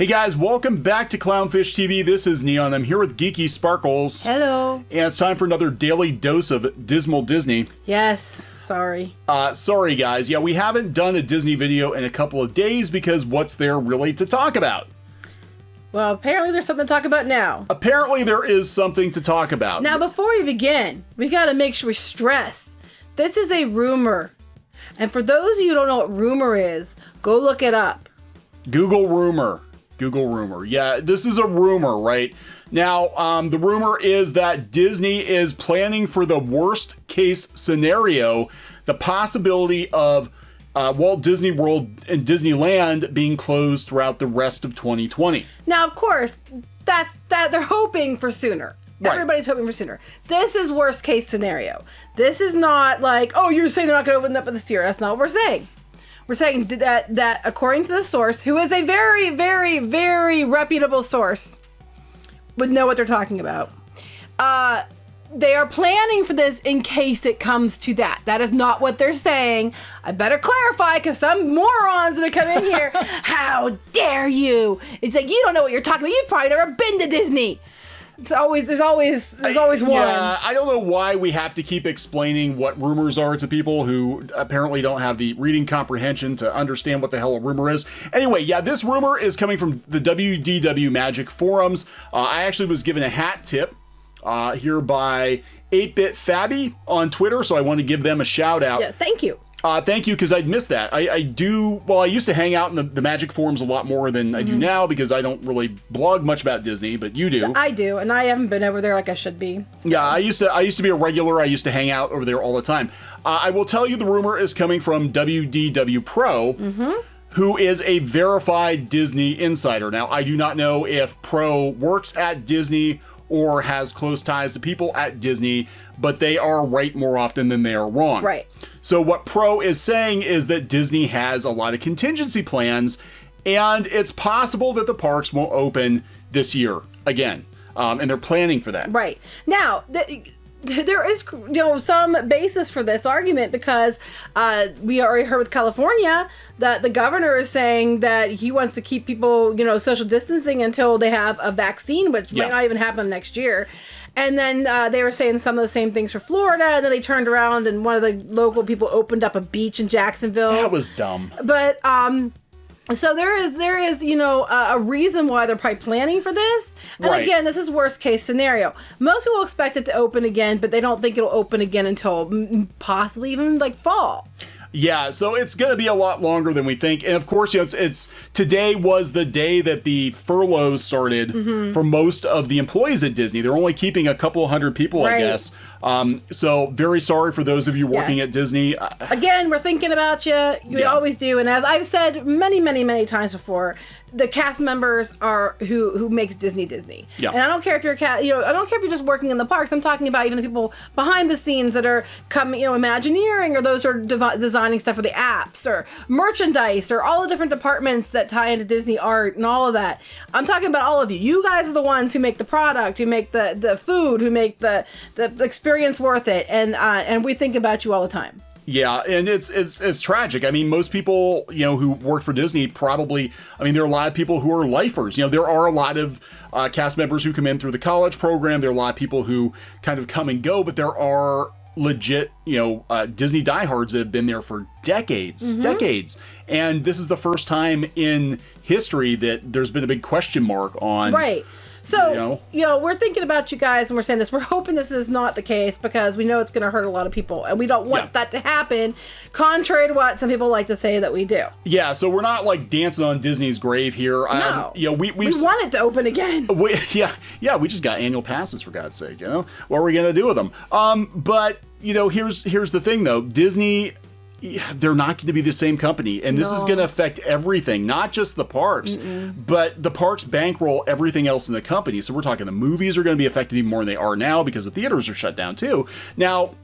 Hey guys, welcome back to Clownfish TV. This is Kneon. I'm here with Geeky Sparkles. Hello. And it's time for another daily dose of Dismal Disney. Yes, sorry. Sorry guys. Yeah, we haven't done a Disney video in a couple of days because what's there really to talk about? Well, apparently there's something to talk about now. Apparently there is something to talk about. Now, before we begin, we got to make sure we stress, this is a rumor. And for those of you who don't know what rumor is, go look it up. Google rumor. Google rumor. Yeah, this is a rumor, right? Now, the rumor is that Disney is planning for the worst case scenario, the possibility of Walt Disney World and Disneyland being closed throughout the rest of 2020. Now, of course, that they're hoping for sooner. Right. Everybody's hoping for sooner. This is worst case scenario. This is not like, oh, you're saying they're not going to open up this year. That's not what we're saying. We're saying that according to the source, who is a very, very, very reputable source, would know what they're talking about. They are planning for this in case it comes to that. That is not what they're saying. I better clarify because some morons that come in here, how dare you? It's like, you don't know what you're talking about. You've probably never been to Disney. There's always one. Yeah, I don't know why we have to keep explaining what rumors are to people who apparently don't have the reading comprehension to understand what the hell a rumor is. Anyway, yeah, this rumor is coming from the WDW Magic forums. I actually was given a hat tip here by 8-Bit Fabby on Twitter, so I want to give them a shout out. Yeah, thank you. Thank you, because I'd missed that. I used to hang out in the Magic forums a lot more than I do now because I don't really blog much about Disney, but you do. I do, and I haven't been over there like I should be. Yeah, I used to be a regular. I used to hang out over there all the time. I will tell you the rumor is coming from WDW Pro, who is a verified Disney insider. Now, I do not know if Pro works at Disney or has close ties to people at Disney, but they are right more often than they are wrong. Right. So what Pro is saying is that Disney has a lot of contingency plans, and it's possible that the parks won't open this year again. And they're planning for that. Right. Now, there is, some basis for this argument because we already heard with California that the governor is saying that he wants to keep people, social distancing until they have a vaccine, which might not even happen next year. And then they were saying some of the same things for Florida, and then they turned around and one of the local people opened up a beach in Jacksonville. That was dumb. But so there is a reason why they're probably planning for this. And right. Again, this is worst case scenario. Most people expect it to open again, but they don't think it'll open again until possibly even like fall. Yeah, so it's going to be a lot longer than we think. And of course, it's today was the day that the furloughs started for most of the employees at Disney. They're only keeping a couple hundred people, right. I guess. So very sorry for those of you working at Disney. Again, we're thinking about you. We always do. And as I've said many, many, many times before, the cast members are who makes Disney Disney. Yeah. And I don't care if you're I don't care if you're just working in the parks. I'm talking about even the people behind the scenes that are coming, Imagineering, or those who are designing stuff for the apps or merchandise or all the different departments that tie into Disney art and all of that. I'm talking about all of you. You guys are the ones who make the product, who make the food, who make the experience worth it. And we think about you all the time. Yeah, and it's tragic. I mean, most people, who work for Disney probably, there are a lot of people who are lifers. There are a lot of cast members who come in through the college program. There are a lot of people who kind of come and go, but there are legit, Disney diehards that have been there for decades. And this is the first time in history that there's been a big question mark on. Right. So, we're thinking about you guys and we're saying this. We're hoping this is not the case because we know it's going to hurt a lot of people and we don't want that to happen, contrary to what some people like to say that we do. Yeah, so we're not like dancing on Disney's grave here. No. We want it to open again. We just got annual passes, for God's sake, What are we going to do with them? But, here's the thing, though. Disney, they're not going to be the same company, and this is going to affect everything, not just the parks, but the parks bankroll everything else in the company. So we're talking the movies are going to be affected even more than they are now because the theaters are shut down too. Now,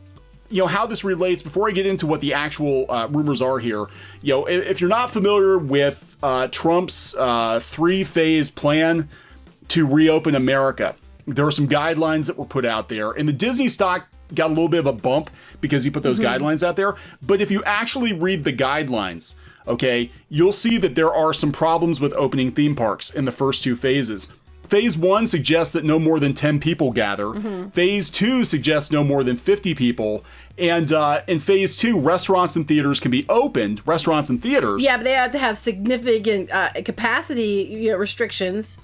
how this relates, before I get into what the actual rumors are here, if you're not familiar with Trump's 3-phase plan to reopen America, there are some guidelines that were put out there, and the Disney stock got a little bit of a bump because he put those guidelines out there. But if you actually read the guidelines, okay, you'll see that there are some problems with opening theme parks in the first 2 phases. Phase 1 suggests that no more than 10 people gather. Phase 2 suggests no more than 50 people. And in Phase 2, restaurants and theaters can be opened. Restaurants and theaters. Yeah, but they have to have significant capacity restrictions.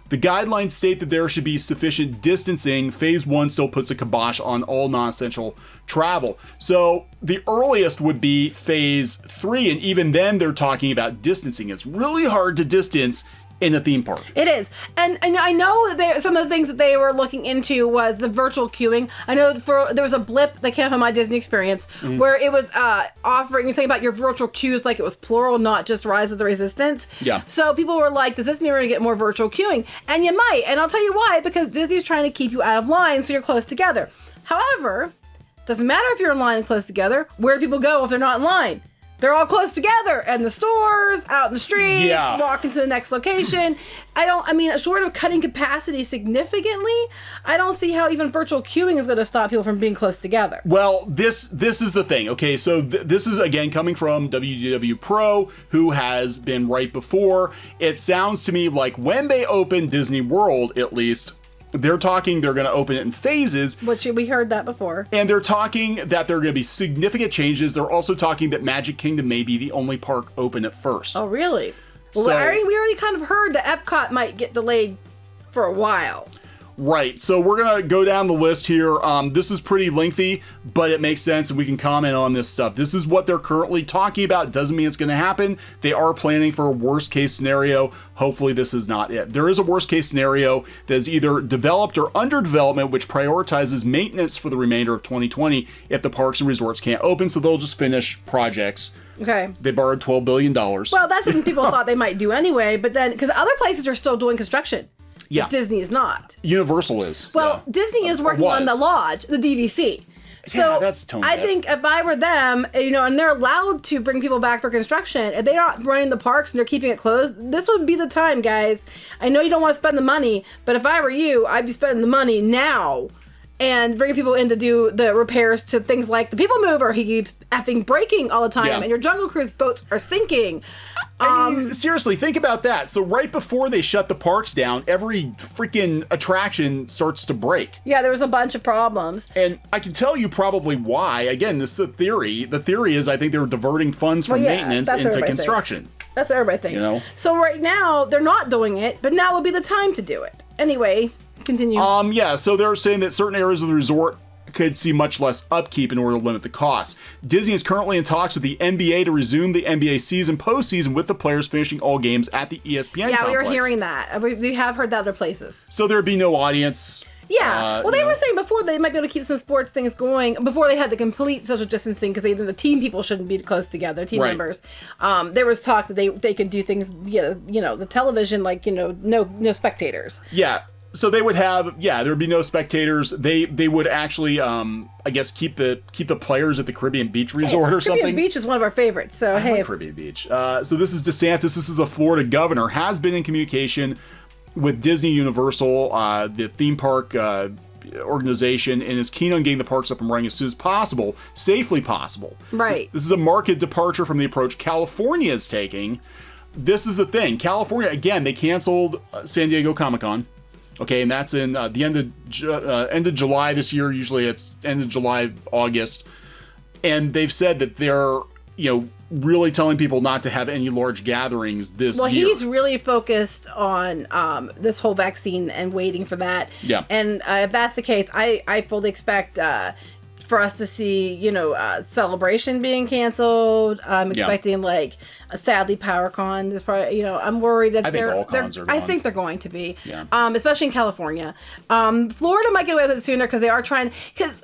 The guidelines state that there should be sufficient distancing. Phase 1 still puts a kibosh on all non-essential travel. So the earliest would be Phase 3, and even then they're talking about distancing. It's really hard to distance in a theme park. It is. And I know that some of the things that they were looking into was the virtual queuing. I know there was a blip that came up on my Disney experience where it was offering something about your virtual queues like it was plural, not just Rise of the Resistance. Yeah. So people were like, does this mean we're going to get more virtual queuing? And you might. And I'll tell you why, because Disney's trying to keep you out of line so you're close together. However, doesn't matter if you're in line and close together. Where do people go if they're not in line? They're all close together, and the stores, out in the streets, walking to the next location. Short of cutting capacity significantly, I don't see how even virtual queuing is going to stop people from being close together. Well, this is the thing. Okay, so this is, again, coming from WDW Pro, who has been right before. It sounds to me like when they open Disney World, at least, they're talking they're going to open it in phases. Which we heard that before. And they're talking that there are going to be significant changes. They're also talking that Magic Kingdom may be the only park open at first. Oh, really? Well, we already kind of heard that Epcot might get delayed for a while. Right. So we're going to go down the list here. This is pretty lengthy, but it makes sense and we can comment on this stuff. This is what they're currently talking about. Doesn't mean it's going to happen. They are planning for a worst case scenario. Hopefully this is not it. There is a worst case scenario that is either developed or under development, which prioritizes maintenance for the remainder of 2020 if the parks and resorts can't open. So they'll just finish projects. Okay. They borrowed $12 billion. Well, that's something people thought they might do anyway, but then, because other places are still doing construction. Yeah. Disney is not. Universal is. Well, yeah. Disney is working on the lodge, the DVC. So that's tone I deaf. think if I were them, and they're allowed to bring people back for construction, if they're not running the parks and they're keeping it closed, this would be the time, guys. I know you don't want to spend the money, but if I were you, I'd be spending the money now and bringing people in to do the repairs to things like the People Mover. He keeps effing breaking all the time, and your Jungle Cruise boats are sinking. I mean, seriously, think about that. So right before they shut the parks down, every freaking attraction starts to break. Yeah, there was a bunch of problems. And I can tell you probably why. Again, this is the theory. The theory is I think they were diverting funds from maintenance into construction. That's what everybody thinks. So right now, they're not doing it, but now would be the time to do it. Anyway, continue. So they're saying that certain areas of the resort could see much less upkeep in order to limit the cost. Disney is currently in talks with the NBA to resume the NBA season postseason with the players finishing all games at the ESPN complex. We were hearing that. We have heard that other places. So there'd be no audience. Yeah. They were saying before they might be able to keep some sports things going before they had the complete social distancing because the team people shouldn't be close together, team members. There was talk that they could do things via, the television, like, no spectators. Yeah. So they would have, there would be no spectators. They would actually, I guess, keep the players at the Caribbean Beach Resort or something. Caribbean Beach is one of our favorites. So I like Caribbean Beach. So this is DeSantis. This is the Florida governor. Has been in communication with Disney Universal, the theme park organization, and is keen on getting the parks up and running as soon as possible, safely possible. Right. This is a marked departure from the approach California is taking. This is the thing. California, again, they canceled San Diego Comic-Con. Okay, and that's in the end of July this year. Usually it's end of July, August. And they've said that they're, really telling people not to have any large gatherings this year. Well, he's really focused on this whole vaccine and waiting for that. Yeah. And if that's the case, I fully expect for us to see, Celebration being canceled. I'm expecting sadly PowerCon is probably, I'm worried that I think all cons are gone. I think they're going to be, yeah. Especially in California. Florida might get away with it sooner because they are trying. Because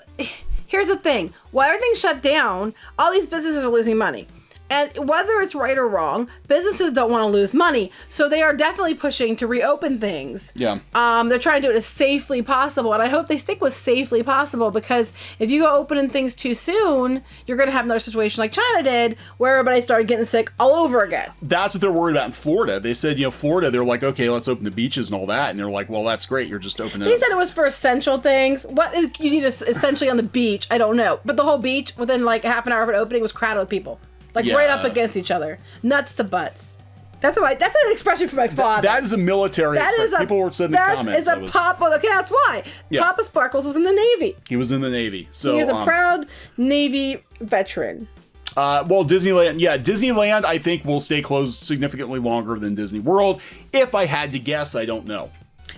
here's the thing: while everything's shut down, all these businesses are losing money. And whether it's right or wrong, businesses don't want to lose money. So they are definitely pushing to reopen things. Yeah. They're trying to do it as safely possible. And I hope they stick with safely possible because if you go opening things too soon, you're going to have another situation like China did where everybody started getting sick all over again. That's what they're worried about in Florida. They said, Florida, they're like, okay, let's open the beaches and all that. And they're like, well, that's great. You're just opening They said it was for essential things. What you need essentially on the beach, I don't know. But the whole beach within like half an hour of an opening was crowded with people. like Yeah. right up against each other, nuts to butts. That's an expression for my father. That is a military expression. People were saying in the comments. That is a Papa. Okay, that's why. Yeah. Papa Sparkles was in the Navy. He was in the Navy. So he was a proud Navy veteran. Well, Disneyland, I think, will stay closed significantly longer than Disney World. If I had to guess, I don't know.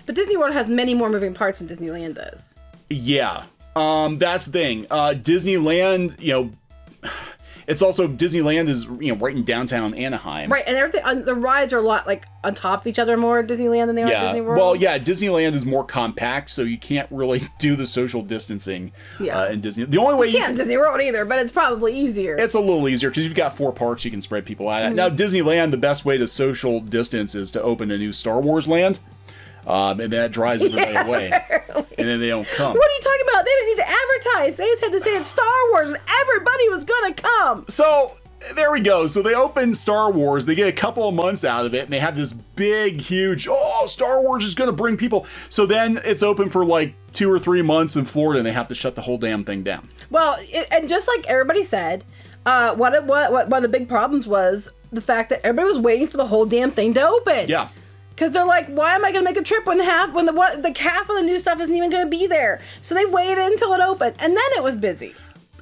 But Disney World has many more moving parts than Disneyland does. Yeah. That's the thing. Disneyland, it's also Disneyland is right in downtown Anaheim. Right, and everything. The rides are a lot like on top of each other more at Disneyland than they are at Disney World. Well, yeah, Disneyland is more compact, so you can't really do the social distancing in Disney. The only way you can't in Disney World either, but it's probably easier. It's a little easier because you've got 4 parks you can spread people out at. Now, Disneyland, the best way to social distance is to open a new Star Wars land. And that drives everybody away. And then they don't come. What are you talking about? They didn't need to advertise. They just had to say it's Star Wars and everybody was going to come. So, there we go. So they open Star Wars. They get a couple of months out of it. And they have this big, huge, Star Wars is going to bring people. So then it's open for like 2 or 3 months in Florida. And they have to shut the whole damn thing down. Well, and just like everybody said, one of the big problems was the fact that everybody was waiting for the whole damn thing to open. Yeah. Because they're like, why am I going to make a trip when half of the new stuff isn't even going to be there? So they waited until it opened, and then it was busy.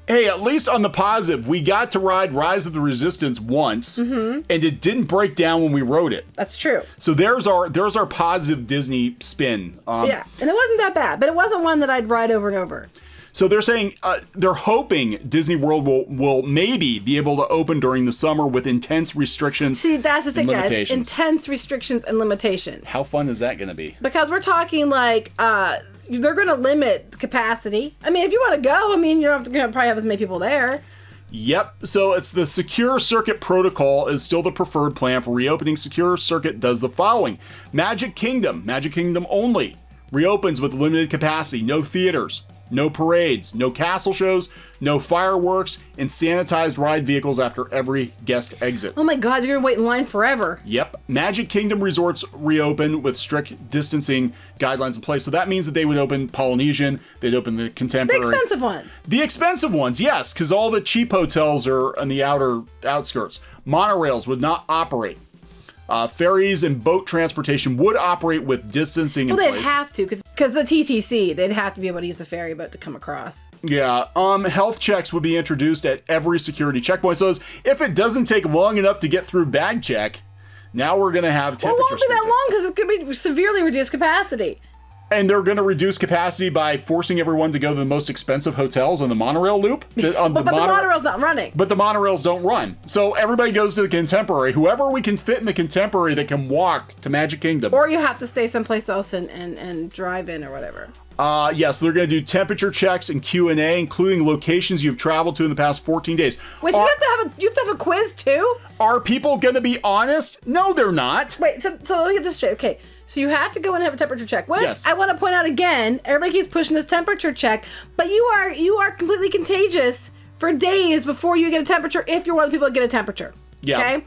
Hey, at least on the positive, we got to ride Rise of the Resistance once, and it didn't break down when we rode it. That's true. So there's our positive Disney spin. Yeah, and it wasn't that bad, but it wasn't one that I'd ride over and over. So they're saying they're hoping Disney World will maybe be able to open during the summer with intense restrictions. See, that's the thing, guys. Intense restrictions and limitations. How fun is that going to be? Because we're talking like they're going to limit capacity. I mean, if you want to go, you're going to probably have as many people there. Yep. So it's the Secure Circuit Protocol is still the preferred plan for reopening. Secure Circuit does the following: Magic Kingdom only, reopens with limited capacity, no theaters, no parades, no castle shows, no fireworks, and sanitized ride vehicles after every guest exit. Oh my God, you're gonna wait in line forever. Yep. Magic Kingdom resorts reopen with strict distancing guidelines in place. So that means that they would open Polynesian, they'd open the Contemporary. The expensive ones. The expensive ones, yes, because all the cheap hotels are on the outskirts. Monorails would not operate. Ferries and boat transportation would operate with distancing in place. Well, they'd have to, because the TTC, they'd have to be able to use the ferry boat to come across. Yeah. Health checks would be introduced at every security checkpoint. So if it doesn't take long enough to get through bag check, now we're going to have temperature. Well, it won't be that long because it's going to be severely reduced capacity. And they're going to reduce capacity by forcing everyone to go to the most expensive hotels on the monorail loop. But the monorail's not running. But the monorails don't run. So everybody goes to the Contemporary. Whoever we can fit in the Contemporary that can walk to Magic Kingdom. Or you have to stay someplace else and drive in or whatever. Yes, they're going to do temperature checks and Q&A, including locations you've traveled to in the past 14 days. Wait, so you have to have a quiz too? Are people going to be honest? No, they're not. Wait, so let me get this straight. Okay. So you have to go and have a temperature check, which yes. I want to point out again, everybody keeps pushing this temperature check, but you are completely contagious for days before you get a temperature if you're one of the people that get a temperature. Yeah. Okay?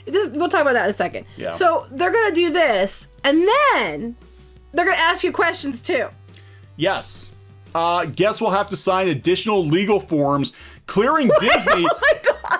We'll talk about that in a second. Yeah. So they're going to do this, and then they're going to ask you questions too. Yes. Guests will have to sign additional legal forms clearing Disney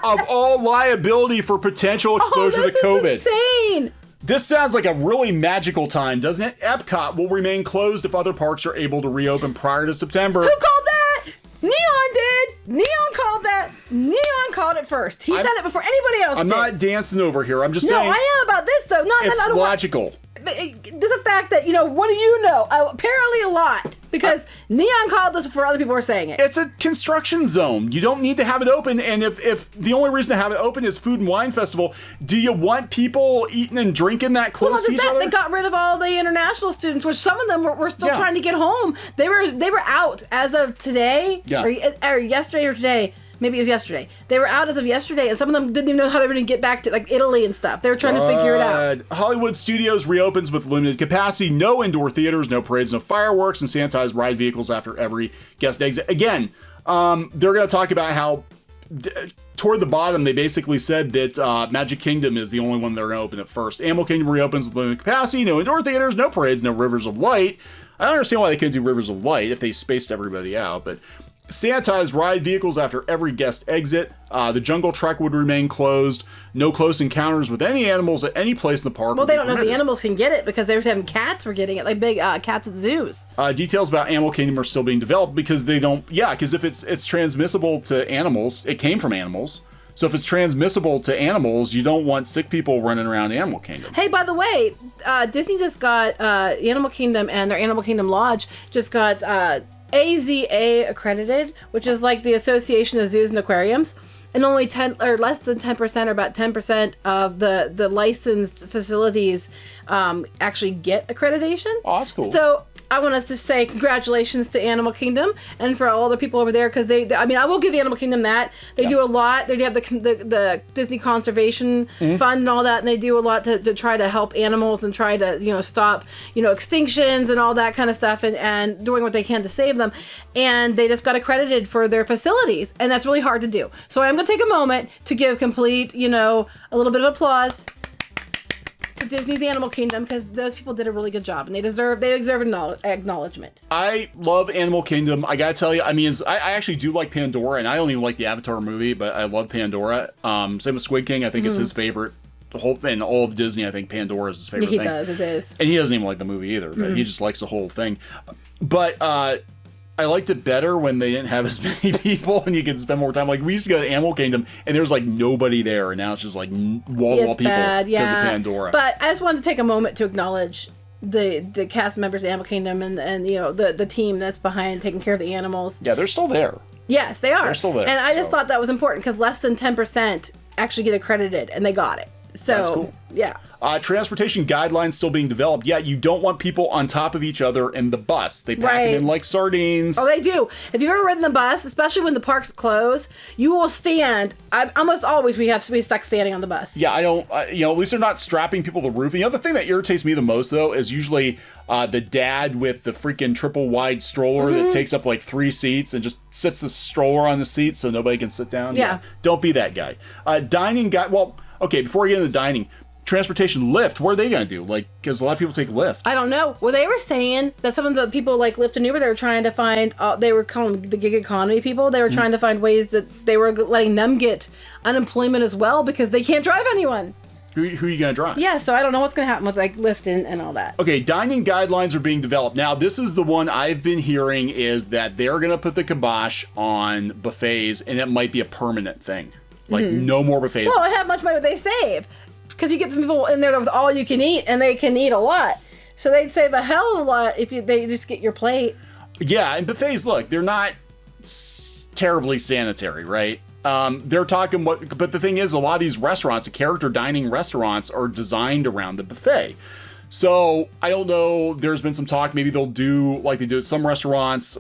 of all liability for potential exposure to COVID. This is insane. This sounds like a really magical time, doesn't it? Epcot will remain closed if other parks are able to reopen prior to September. Who called that? Kneon did. Kneon called that. Kneon called it first. He said it before anybody else did. I'm not dancing over here. I'm just saying. No, I am about this, though. It's logical. There's a fact that, what do you know? Apparently a lot. Because Kneon called this before other people were saying it. It's a construction zone. You don't need to have it open. And if the only reason to have it open is Food and Wine Festival, do you want people eating and drinking that close to each other? They got rid of all the international students, which some of them were still trying to get home. They were out as of today, or yesterday or today. Maybe it was yesterday. They were out as of yesterday, and some of them didn't even know how they were going to get back to Italy and stuff. They were trying to figure it out. Hollywood Studios reopens with limited capacity, no indoor theaters, no parades, no fireworks, and sanitized ride vehicles after every guest exit. Again, they're going to talk about how toward the bottom, they basically said that Magic Kingdom is the only one they're going to open at first. Animal Kingdom reopens with limited capacity, no indoor theaters, no parades, no Rivers of Light. I don't understand why they couldn't do Rivers of Light if they spaced everybody out, but sanitize ride vehicles after every guest exit. The jungle trek would remain closed. No close encounters with any animals at any place in the park. Well, they don't know if the animals can get it because they were having cats were getting it, like big cats at the zoos. Details about Animal Kingdom are still being developed because they don't. Yeah, because if it's transmissible to animals, it came from animals. So if it's transmissible to animals, you don't want sick people running around Animal Kingdom. Hey, by the way, Disney just got Animal Kingdom and their Animal Kingdom Lodge just got AZA accredited, which is like the Association of Zoos and Aquariums. And only 10 or less than 10% or about 10% of the licensed facilities actually get accreditation. Oh, that's cool. So I want us to say congratulations to Animal Kingdom and for all the people over there because I mean, I will give Animal Kingdom that. They do a lot. They have the Disney Conservation Fund and all that, and they do a lot to try to help animals and try to, stop, extinctions and all that kind of stuff and doing what they can to save them. And they just got accredited for their facilities, and that's really hard to do. So I'm going to take a moment to give complete, a little bit of applause to Disney's Animal Kingdom because those people did a really good job and they deserve acknowledgement. I love Animal Kingdom. I gotta tell you, I mean, I actually do like Pandora, and I don't even like the Avatar movie, but I love Pandora. Same with Squid King. I think it's his favorite. In all of Disney, I think Pandora is his favorite thing. He does, it is. And he doesn't even like the movie either, but he just likes the whole thing. But I liked it better when they didn't have as many people and you could spend more time. Like, we used to go to Animal Kingdom and there's like nobody there, and now it's just like wall-to-wall people because of Pandora. But I just wanted to take a moment to acknowledge the cast members of Animal Kingdom and the team that's behind taking care of the animals. Yeah, they're still there. Yes, they are. They're still there. And I just thought that was important because less than 10% actually get accredited, and they got it. So, that's cool. Yeah. Transportation guidelines still being developed. Yeah, you don't want people on top of each other in the bus. They pack them in like sardines. Oh, they do. If you've ever ridden the bus, especially when the parks close, you will stand. Almost always we have to be stuck standing on the bus. Yeah, I don't. At least they're not strapping people to the roof. The other thing that irritates me the most, though, is usually the dad with the freaking triple wide stroller that takes up like 3 seats and just sits the stroller on the seat so nobody can sit down. Yeah. Don't be that guy. Dining guy. Well, okay. Before we get into dining. Transportation Lyft, what are they going to do? Like, because a lot of people take Lyft. I don't know. Well, they were saying that some of the people like Lyft and Uber, they were trying to find, they were calling the gig economy people. They were trying to find ways that they were letting them get unemployment as well because they can't drive anyone. Who are you going to drive? Yeah, so I don't know what's going to happen with like Lyft and all that. Okay, dining guidelines are being developed. Now, this is the one I've been hearing is that they're going to put the kibosh on buffets and it might be a permanent thing. Like, no more buffets. Well, how much money would they save? Because you get some people in there with all you can eat, and they can eat a lot. So they'd save a hell of a lot if they just get your plate. Yeah, and buffets, look, they're not terribly sanitary, right? They're talking but the thing is, a lot of these restaurants, the character dining restaurants, are designed around the buffet. So I don't know. There's been some talk. Maybe they'll do like they do at some restaurants.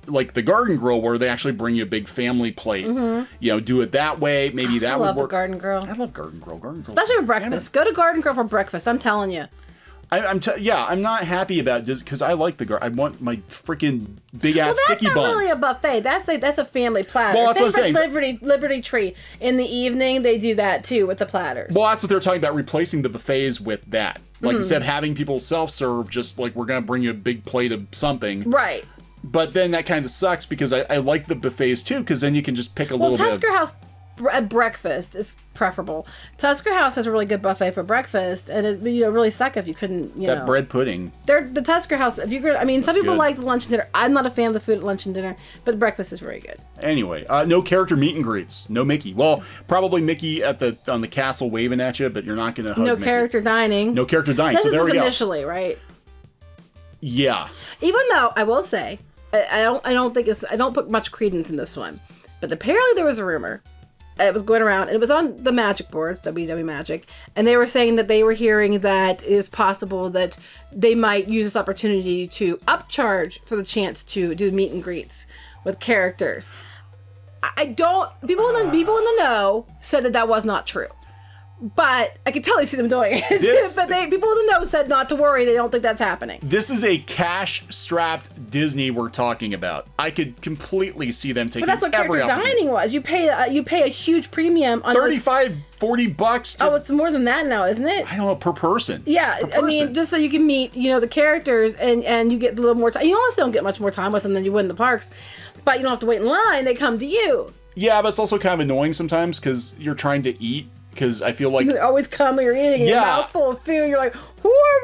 Like the Garden Grill, where they actually bring you a big family plate. Do it that way. Maybe that would work. I love the Garden Grill. I love Garden Grill. Especially for breakfast. Go to Garden Grill for breakfast. I'm telling you. I'm not happy about this because I like the Garden. I want my freaking big ass sticky buns. That's not really a buffet. That's a family platter. Well, that's what I'm saying. Liberty Tree. In the evening, they do that too with the platters. Well, that's what they're talking about, replacing the buffets with that. Like instead of having people self-serve, just like we're gonna bring you a big plate of something. Right. But then that kind of sucks because I like the buffets too, because then you can just pick a little bit. Tusker House at breakfast is preferable. Tusker House has a really good buffet for breakfast, and it really suck if you couldn't. That bread pudding. The Tusker House. If you're, some people like the lunch and dinner. I'm not a fan of the food at lunch and dinner, but breakfast is very good. Anyway, no character meet and greets. No Mickey. Well, probably Mickey on the castle waving at you, but you're not going to hug No Mickey. character dining. No character dining. This so there we go. Initially, right? Yeah. Even though I will say. I don't put much credence in this one, but apparently there was a rumor. It was going around, and it was on the Magic boards, WW Magic, and they were saying that they were hearing that it is possible that they might use this opportunity to upcharge for the chance to do meet and greets with characters. People in the know said that was not true. But I could totally see them doing it. But people in the know said not to worry. They don't think that's happening. This is a cash-strapped Disney we're talking about. I could completely see them taking every opportunity. But that's what character dining was. You pay a huge premium on $35-$40 Oh, it's more than that now, isn't it? I don't know, per person. Yeah, per person. Just so you can meet, the characters and you get a little more time. You almost don't get much more time with them than you would in the parks. but you don't have to wait in line. They come to you. Yeah, but it's also kind of annoying sometimes because you're trying to eat. Because I feel like they always come when you're eating a mouthful of food. You're like, who are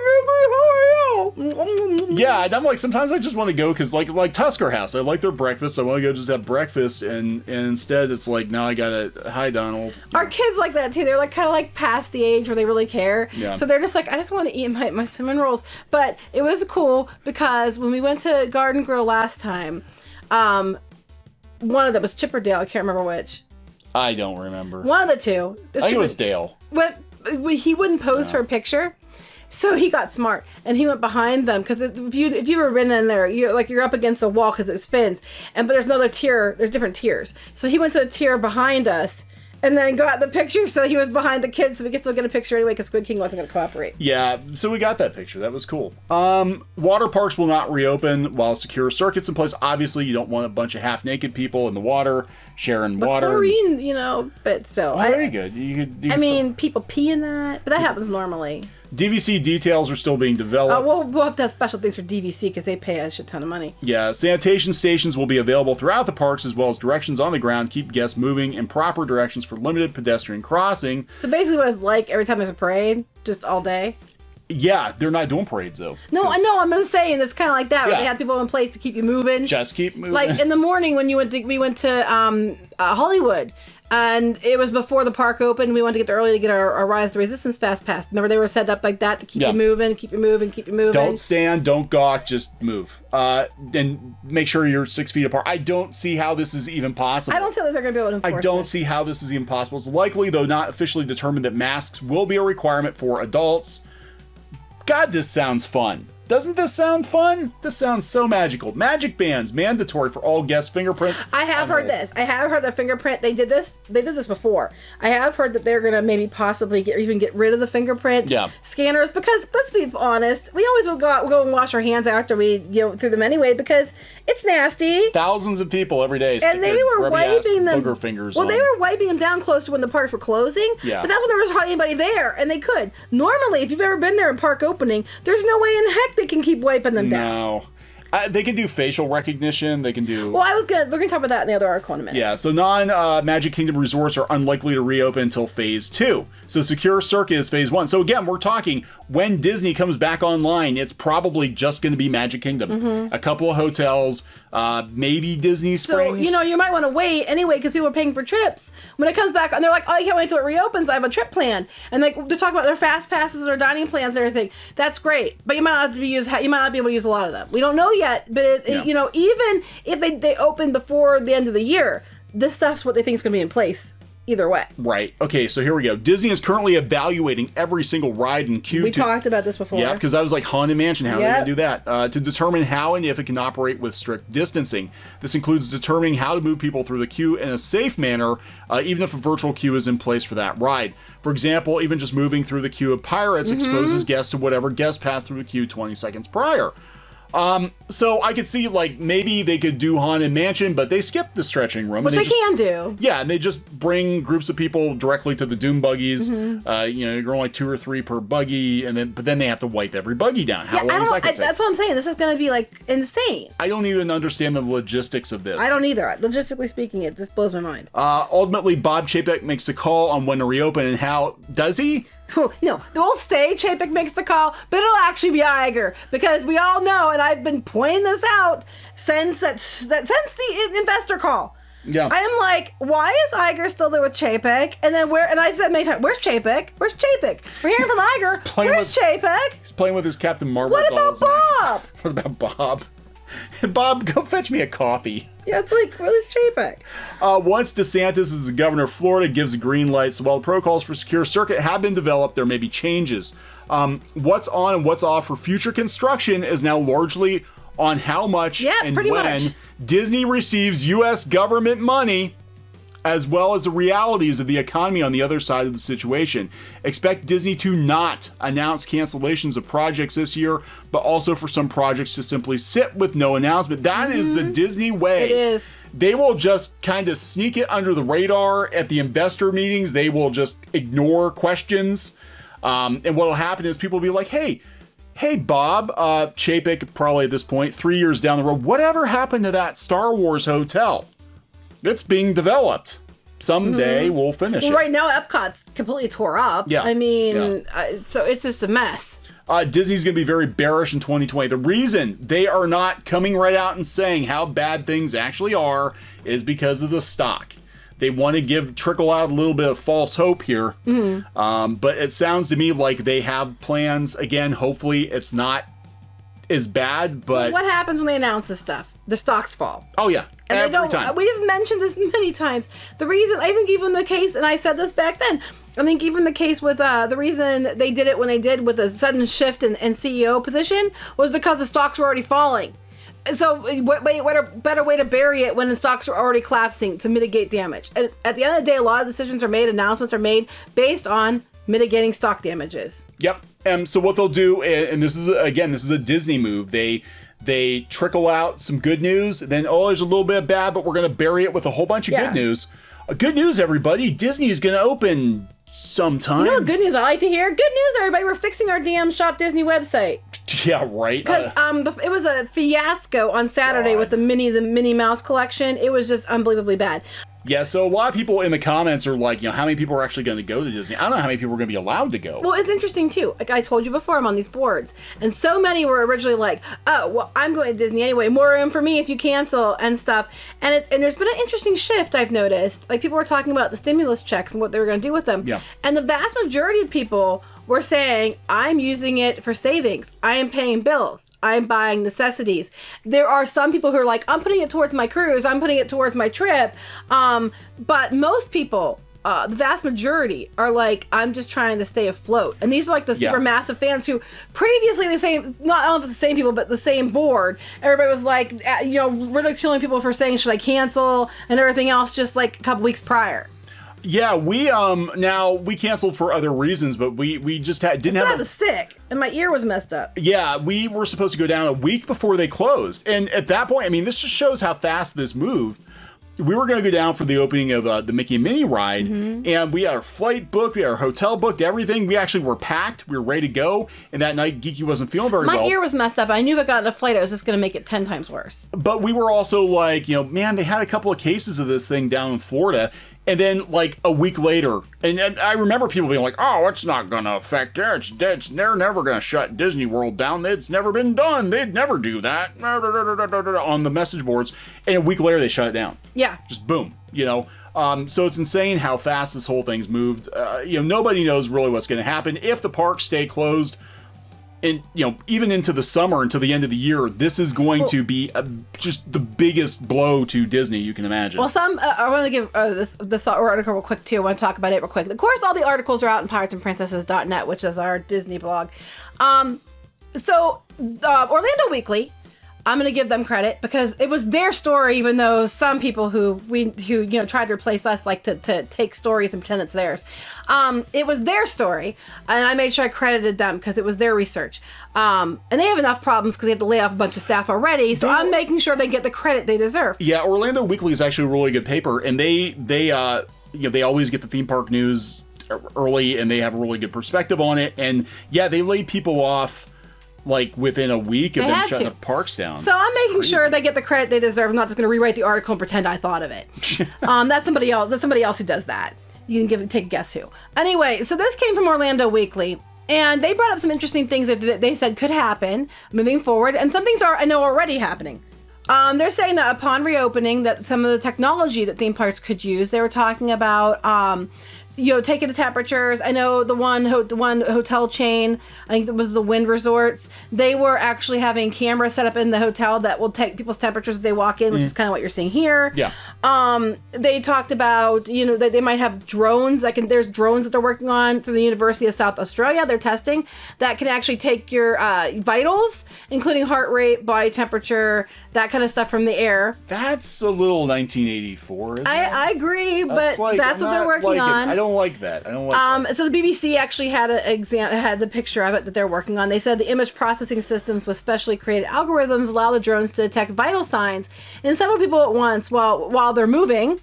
you? Yeah, and I'm like, sometimes I just want to go because like Tusker House, I like their breakfast. I want to go just have breakfast, and instead it's like, now I gotta, hi Donald. Our kids like that too. They're like kind of like past the age where they really care. Yeah. So they're just like, I just want to eat my cinnamon rolls. But it was cool because when we went to Garden Grill last time, one of them was Chip or Dale. I can't remember which. I don't remember. One of the two. I think it was Dale. He wouldn't pose for a picture, so he got smart and he went behind them because if you ever been in there, you're up against the wall because it spins, but there's another tier. There's different tiers. So he went to the tier behind us and then got the picture. So he was behind the kids, so we could still get a picture anyway because Squid King wasn't going to cooperate. Yeah, so we got that picture. That was cool. Water parks will not reopen while secure circuits in place. Obviously, you don't want a bunch of half-naked people in the water sharing water. Chlorine, but still. Very good. You mean, people pee in that, but that happens normally. DVC details are still being developed. We'll have to have special things for DVC because they pay a shit ton of money. Yeah, sanitation stations will be available throughout the parks as well as directions on the ground. Keep guests moving in proper directions for limited pedestrian crossing. So basically what it's like every time there's a parade, just all day. Yeah, they're not doing parades though. No, I know. I'm just saying it's kind of like that. Yeah. Where they have people in place to keep you moving. Just keep moving. Like in the morning when we went to Hollywood, and it was before the park opened. We wanted to get there early to get our Rise to Resistance Fast Pass. Remember, they were set up like that to keep you moving, keep you moving, keep you moving. Don't stand, don't gawk, just move. And make sure you're 6 feet apart. I don't see how this is even possible. I don't see that they're going to be able to enforce I don't see how this is even possible. It's likely, though not officially determined, that masks will be a requirement for adults. God, this sounds fun. Doesn't this sound fun? This sounds so magical. Magic bands, mandatory for all guest fingerprints. I have heard this. I have heard that fingerprint, they did this before. I have heard that they're going to maybe possibly get rid of the fingerprint scanners because, let's be honest, we always will go and wash our hands after we through them anyway because it's nasty. Thousands of people every day. And they were wiping them. Booger fingers well, they were wiping them down close to when the parks were closing. Yeah. But that's when there was hardly anybody there, and they could. Normally, if you've ever been there in park opening, there's no way in heck they can keep wiping them down. No. They can do facial recognition. They can do... Well, we're going to talk about that in the other article in a minute. Yeah, so non-Magic Kingdom resorts are unlikely to reopen until Phase 2. So Secure Circuit is Phase 1. So again, we're talking when Disney comes back online, it's probably just going to be Magic Kingdom. Mm-hmm. A couple of hotels, maybe Disney Springs. So, you might want to wait anyway because people are paying for trips. When it comes back, and they're like, oh, I can't wait until it reopens. I have a trip planned. And they're talking about their fast passes or dining plans and everything. That's great. But you might not be able to use a lot of them. We don't know yet, but even if they open before the end of the year, this stuff's what they think is going to be in place either way. Right. Okay, so here we go. Disney is currently evaluating every single ride and queue. We talked about this before. Yeah, because I was like, Haunted Mansion, how are they going to do that? To determine how and if it can operate with strict distancing. This includes determining how to move people through the queue in a safe manner, even if a virtual queue is in place for that ride. For example, even just moving through the queue of Pirates exposes guests to whatever guests passed through the queue 20 seconds prior. So I could see maybe they could do Haunted Mansion, but they skipped the stretching room. Which they can do. Yeah, and they just bring groups of people directly to the Doom buggies. You're only 2 or 3 per buggy, but then they have to wipe every buggy down. How long is that going to take? That's what I'm saying. This is going to be insane. I don't even understand the logistics of this. I don't either. Logistically speaking, it just blows my mind. Ultimately, Bob Chapek makes the call on when to reopen and how. Does he? No, they'll say Chapek makes the call, but it'll actually be Iger because we all know, and I've been pointing this out since the investor call. Yeah, I am like, why is Iger still there with Chapek? And then and I've said many times, where's Chapek? Where's Chapek? We're hearing from Iger. Where's Chapek? He's playing with his Captain Marvel. What about Bob? What about Bob? Bob, go fetch me a coffee. Yeah, it's like, where's Chapek? Once DeSantis is the governor of Florida, gives a green light. So while the protocols for Secure Circuit have been developed, there may be changes. What's on and what's off for future construction is now largely on how much and when Disney receives U.S. government money, as well as the realities of the economy on the other side of the situation. Expect Disney to not announce cancellations of projects this year, but also for some projects to simply sit with no announcement. That is the Disney way. It is. They will just kind of sneak it under the radar at the investor meetings. They will just ignore questions. And what will happen is people will be like, hey, hey, Bob, Chapek, probably at this point, 3 years down the road, whatever happened to that Star Wars hotel? It's being developed. Someday we'll finish it. Right now, Epcot's completely tore up. Yeah. I mean, so it's just a mess. Disney's going to be very bearish in 2020. The reason they are not coming right out and saying how bad things actually are is because of the stock. They want to trickle out a little bit of false hope here. But it sounds to me like they have plans. Again, hopefully it's not as bad, but... What happens when they announce this stuff? The stocks fall. Oh, yeah. And Every time. We've mentioned this many times. The reason, I think even the case, and I said this back then, I think even the case with the reason they did it when they did with a sudden shift in CEO position was because the stocks were already falling. So what a better way to bury it when the stocks are already collapsing to mitigate damage. And at the end of the day, a lot of decisions are made, announcements are made based on mitigating stock damages. Yep. So what they'll do, and this is a Disney move, they trickle out some good news, then, there's a little bit of bad, but we're going to bury it with a whole bunch of good news. Good news, everybody. Disney is going to open sometime. You know what good news I like to hear? Good news, everybody. We're fixing our damn Shop Disney website. Yeah, right. Because it was a fiasco on Saturday with the Minnie Mouse collection. It was just unbelievably bad. Yeah, so a lot of people in the comments are like, how many people are actually going to go to Disney? I don't know how many people are going to be allowed to go. Well, it's interesting, too. Like I told you before, I'm on these boards. And so many were originally like, oh, well, I'm going to Disney anyway. More room for me if you cancel and stuff. And there's been an interesting shift, I've noticed. Like, people were talking about the stimulus checks and what they were going to do with them. Yeah. And the vast majority of people were saying, I'm using it for savings. I am paying bills. I'm buying necessities. There are some people who are like, I'm putting it towards my cruise. I'm putting it towards my trip. But most people, the vast majority, are like, I'm just trying to stay afloat. And these are like the super massive fans who previously not all of the same people, but the same board. Everybody was like, ridiculing people for saying, should I cancel and everything else just like a couple weeks prior. Yeah, we canceled for other reasons, but we just didn't have a stick, and my ear was messed up. Yeah, we were supposed to go down a week before they closed, and at that point, I mean, this just shows how fast this moved. We were going to go down for the opening of the Mickey and Minnie ride, and we had our flight booked, we had our hotel booked, everything. We actually were packed, we were ready to go, and that night Geeky wasn't feeling very well. My ear was messed up. I knew if I got on a flight, I was just going to make it 10 times worse. But we were also like, man, they had a couple of cases of this thing down in Florida. And then, like, a week later, and I remember people being like, oh, it's not going to affect it. They're never going to shut Disney World down. It's never been done. They'd never do that. On the message boards. And a week later, they shut it down. Yeah. Just boom, So it's insane how fast this whole thing's moved. Nobody knows really what's going to happen. If the parks stay closed, and even into the summer, until the end of the year, this is going to be just the biggest blow to Disney you can imagine. Well, I want to give this article real quick too. I want to talk about it real quick. Of course, all the articles are out in piratesandprincesses.net, which is our Disney blog. So Orlando Weekly, I'm going to give them credit because it was their story, even though some people who tried to replace us like to take stories and pretend it's theirs. It was their story, and I made sure I credited them because it was their research. And they have enough problems because they have to lay off a bunch of staff already, so I'm making sure they get the credit they deserve. Yeah, Orlando Weekly is actually a really good paper, and they always get the theme park news early, and they have a really good perspective on it. And yeah, they laid people off like within a week of them shutting the parks down. So I'm making sure they get the credit they deserve. I'm not just going to rewrite the article and pretend I thought of it. That's somebody else. That's somebody else who does that. You can take a guess who. Anyway, so this came from Orlando Weekly, and they brought up some interesting things that they said could happen moving forward, and some things I know already happening. They're saying that upon reopening, that some of the technology that theme parks could use, they were talking about taking the temperatures. I know the one hotel chain, I think it was the Wind Resorts, they were actually having cameras set up in the hotel that will take people's temperatures as they walk in, which is kind of what you're seeing here. Yeah. They talked about, that they might have drones. There's drones that they're working on through the University of South Australia. They're testing that can actually take your vitals, including heart rate, body temperature, that kind of stuff from the air. That's a little 1984. Isn't it? I agree, but that's what they're working on. I don't like that. So the BBC actually had had the picture of it that they're working on. They said the image processing systems with specially created algorithms allow the drones to detect vital signs in several people at once while they're moving.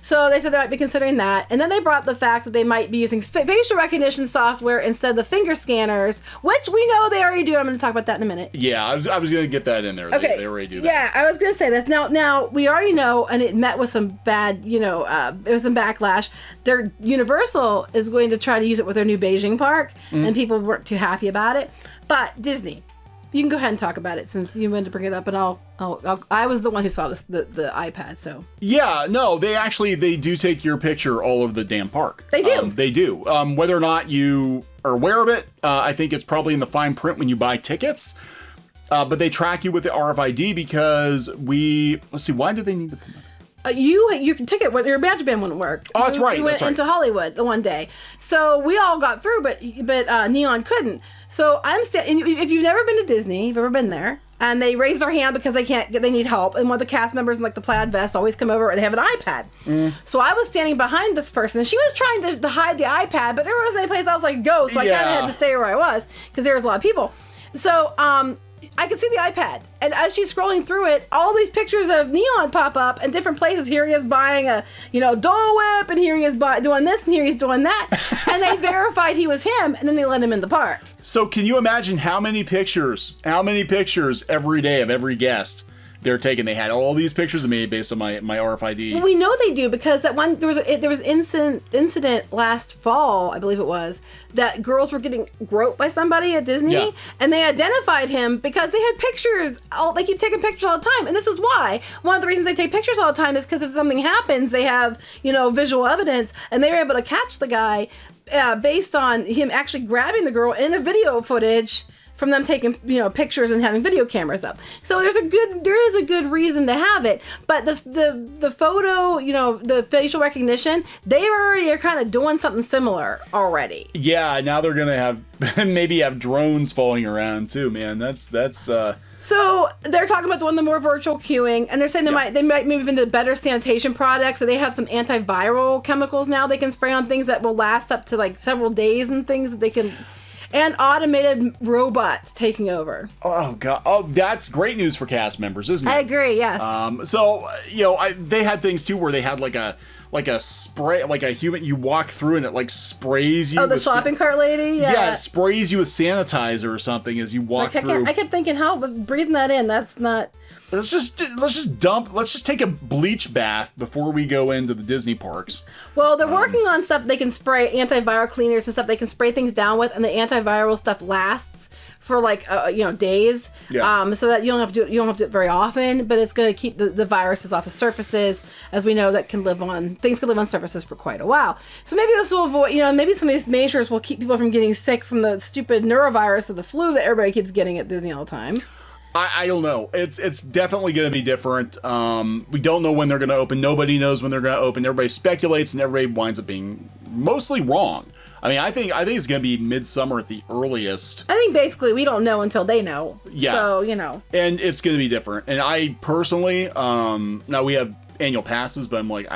So they said they might be considering that. And then they brought the fact that they might be using facial recognition software instead of the finger scanners, which we know they already do. I'm going to talk about that in a minute. Yeah, I was going to get that in there. Okay. They already do that. Yeah, I was going to say that. Now, we already know, and it met with some bad, it was some backlash. Their Universal is going to try to use it with their new Beijing park, and people weren't too happy about it. But Disney, you can go ahead and talk about it since you wanted to bring it up, and I was the one who saw this, the iPad, so. Yeah, no, they do take your picture all over the damn park. They do. They do. Whether or not you are aware of it, I think it's probably in the fine print when you buy tickets. But they track you with the RFID because let's see, why did they need to put that? Your ticket, your badge band wouldn't work. Oh, that's right. We went into Hollywood the one day, so we all got through, but Kneon couldn't. So if you've never been to Disney, you've ever been there, and they raise their hand because they need help, and one of the cast members in like the plaid vest always come over and they have an iPad. So I was standing behind this person, and she was trying to hide the iPad, but there wasn't any place else I could go, so I kind of had to stay where I was because there was a lot of people. So I could see the iPad, and as she's scrolling through it, all these pictures of Kneon pop up in different places. Here he is buying a, Dole Whip, and here he is doing this, and here he's doing that, and they verified he was him, and then they let him in the park. So can you imagine how many pictures every day of every guest they're taking? They had all these pictures of me based on my RFID. Well, we know they do because there was incident last fall, I believe it was, that girls were getting groped by somebody at Disney, and they identified him because they had pictures. They keep taking pictures all the time, and this is why. One of the reasons they take pictures all the time is because if something happens, they have visual evidence, and they were able to catch the guy based on him actually grabbing the girl in a video footage from them taking pictures and having video cameras up. So there is a good reason to have it. But the photo, the facial recognition, they already are kind of doing something similar already. Yeah, now they're gonna have maybe have drones falling around too, man. That's So they're talking about doing the more virtual queuing, and they're saying they might move into better sanitation products. So they have some antiviral chemicals now they can spray on things that will last up to like several days and things that they can. And automated robots taking over. Oh, God. Oh, that's great news for cast members, isn't it? I agree, yes. They had things, too, where they had like a spray, like a human, you walk through and it like sprays you. Oh, the shopping cart lady? Yeah, it sprays you with sanitizer or something as you walk through. I kept thinking, how, but breathing that in, that's not... Let's just take a bleach bath before we go into the Disney parks. Well, they're working on stuff they can spray, antiviral cleaners and stuff they can spray things down with, and the antiviral stuff lasts for like days. Yeah. So that you don't have to do it very often, but it's going to keep the viruses off of surfaces, as we know things can live on surfaces for quite a while. So maybe this will avoid, maybe some of these measures will keep people from getting sick from the stupid neurovirus of the flu that everybody keeps getting at Disney all the time. I don't know. It's definitely going to be different. We don't know when they're going to open. Nobody knows when they're going to open. Everybody speculates, and everybody winds up being mostly wrong. I mean, I think it's going to be midsummer at the earliest. I think basically we don't know until they know. Yeah. So, And it's going to be different. And I personally, now we have annual passes, but I'm like,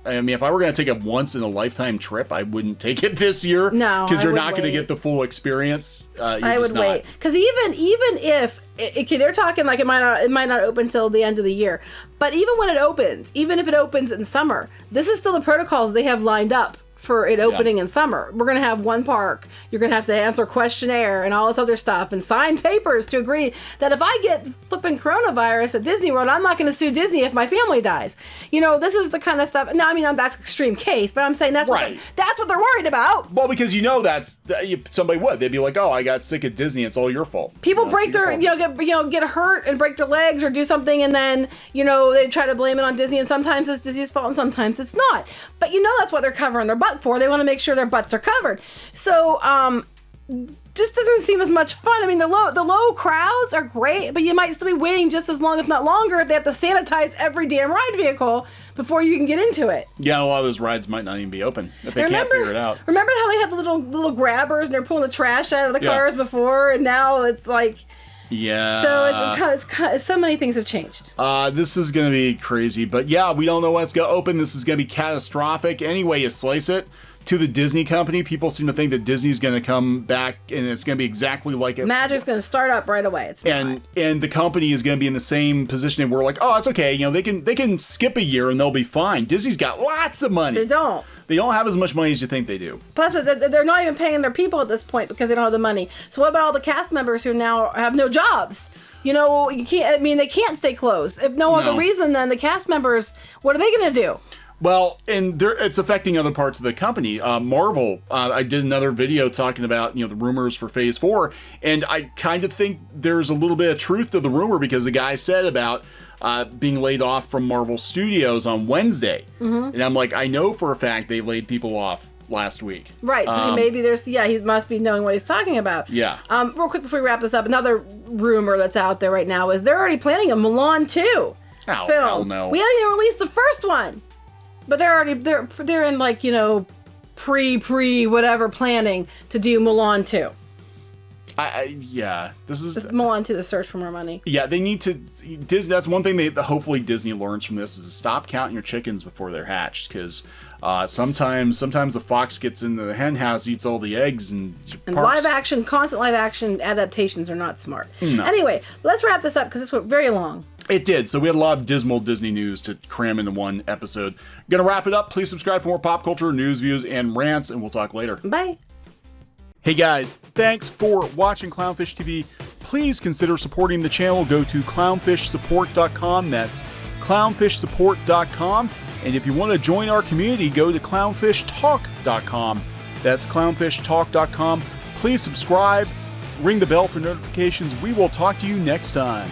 I mean, if I were going to take a once-in-a-lifetime trip, I wouldn't take it this year. No, because you're not going to get the full experience. I would wait. Because even if they're talking like it might not open until the end of the year, but even when it opens, even if it opens in summer, this is still the protocols they have lined up for it opening in summer. We're going to have one park. You're going to have to answer questionnaire and all this other stuff and sign papers to agree that if I get flipping coronavirus at Disney World, I'm not going to sue Disney if my family dies. This is the kind of stuff. Now, I mean, that's extreme case, but I'm saying that's what they're worried about. Well, because somebody would. They'd be like, oh, I got sick at Disney. It's all your fault. People break their, get hurt and break their legs or do something, and then, they try to blame it on Disney, and sometimes it's Disney's fault and sometimes it's not. But that's what they're covering their butt for. They want to make sure their butts are covered. So just doesn't seem as much fun. I mean, the low crowds are great, but you might still be waiting just as long, if not longer, if they have to sanitize every damn ride vehicle before you can get into it. Yeah, a lot of those rides might not even be open if they can't figure it out. Remember how they had the little grabbers and they're pulling the trash out of the cars before, and now it's like... Yeah. So it's so many things have changed. This is going to be crazy, but we don't know when it's going to open. This is going to be catastrophic. Any way you slice it, to the Disney company, people seem to think that Disney's going to come back and it's going to be exactly like it. Magic's going to start up right away. It's not. And the company is going to be in the same position where like, oh, it's okay. You know, they can skip a year and they'll be fine. Disney's got lots of money. They don't. They don't have as much money as you think they do. Plus, they're not even paying their people at this point because they don't have the money. So what about all the cast members who now have no jobs? You know, you can't. I mean, they can't stay closed. If no other reason, then the cast members, what are they going to do? Well, and it's affecting other parts of the company. Marvel, I did another video talking about, you know, the rumors for Phase 4, and I kind of think there's a little bit of truth to the rumor because the guy said about being laid off from Marvel Studios on Wednesday. And I'm like, I know for a fact they laid people off last week. Right, so maybe he must be knowing what he's talking about. Yeah. Real quick before we wrap this up, another rumor that's out there right now is they're already planning a Mulan 2 film. Hell no. We haven't even released the first one. But they're in like, you know, pre whatever planning to do Mulan 2. This is Mulan 2, the search for more money. Yeah, they need to. That's one thing hopefully Disney learns from this is to stop counting your chickens before they're hatched, because sometimes the fox gets into the hen house, eats all the eggs, and constant live action adaptations are not smart. No. Anyway, let's wrap this up because this went very long. It did. So we had a lot of dismal Disney news to cram into one episode. Gonna wrap it up. Please subscribe for more pop culture news, views, and rants, and we'll talk later. Bye. Hey guys, thanks for watching Clownfish TV. Please consider supporting the channel. Go to clownfishsupport.com. That's clownfishsupport.com. And if you want to join our community, go to clownfishtalk.com. That's clownfishtalk.com. Please subscribe, ring the bell for notifications. We will talk to you next time.